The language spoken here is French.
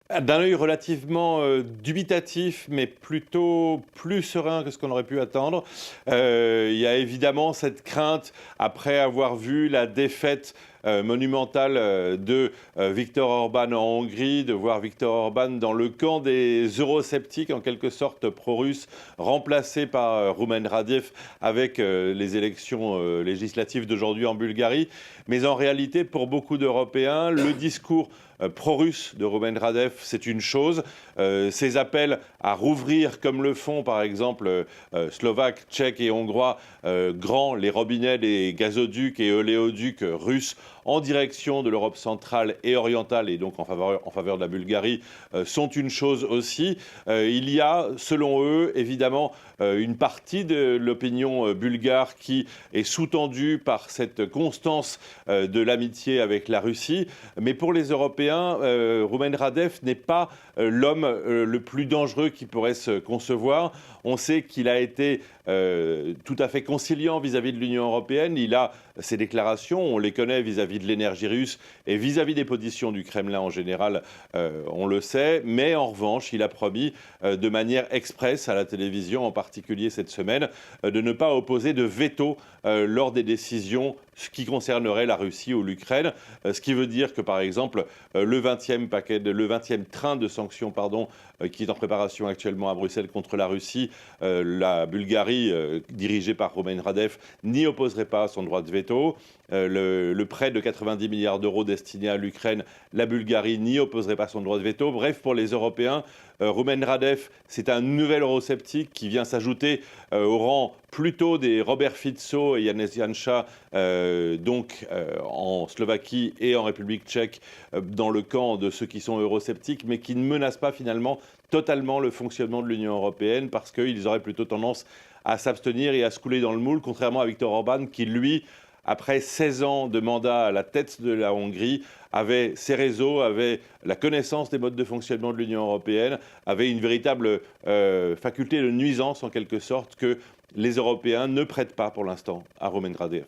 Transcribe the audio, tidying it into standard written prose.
D'un œil relativement dubitatif, mais plutôt plus serein que ce qu'on aurait pu attendre. Il y a évidemment cette crainte, après avoir vu la défaite monumentale de Viktor Orban en Hongrie, de voir Viktor Orban dans le camp des eurosceptiques, en quelque sorte pro-russes, remplacé par Rumen Radev avec les élections législatives d'aujourd'hui en Bulgarie. Mais en réalité, pour beaucoup d'Européens, le discours pro-russe de Rumen Radev, c'est une chose. Ces appels à rouvrir, comme le font par exemple Slovaques, Tchèques et Hongrois, grands les robinets des gazoducs et oléoducs russes en direction de l'Europe centrale et orientale, et donc en faveur de la Bulgarie, sont une chose aussi. Il y a, selon eux, évidemment, une partie de l'opinion bulgare qui est sous-tendue par cette constance de l'amitié avec la Russie. Mais pour les Européens, Rumen Radev n'est pas l'homme le plus dangereux qui pourrait se concevoir. On sait qu'il a été tout à fait conciliant vis-à-vis de l'Union européenne. Il a ses déclarations, on les connaît vis-à-vis de l'énergie russe et vis-à-vis des positions du Kremlin en général, on le sait. Mais en revanche, il a promis de manière expresse à la télévision, en particulier cette semaine, de ne pas opposer de veto lors des décisions qui concerneraient la Russie ou l'Ukraine. Ce qui veut dire que, par exemple, le 20e train de sanctions qui est en préparation actuellement à Bruxelles contre la Russie, la Bulgarie, dirigée par Rumen Radev, n'y opposerait pas son droit de veto. Le prêt de 90 milliards d'euros destiné à l'Ukraine, la Bulgarie n'y opposerait pas son droit de veto. Bref, pour les Européens, Rumen Radev, c'est un nouvel eurosceptique qui vient s'ajouter au rang plutôt des Robert Fico et Janez Janša, en Slovaquie et en République tchèque, dans le camp de ceux qui sont eurosceptiques, mais qui ne menacent pas finalement totalement le fonctionnement de l'Union européenne, parce qu'ils auraient plutôt tendance à s'abstenir et à se couler dans le moule, contrairement à Viktor Orban, qui, lui, après 16 ans de mandat à la tête de la Hongrie, avait ses réseaux, avait la connaissance des modes de fonctionnement de l'Union européenne, avait une véritable faculté de nuisance, en quelque sorte, que les Européens ne prêtent pas pour l'instant à Rumen Radev.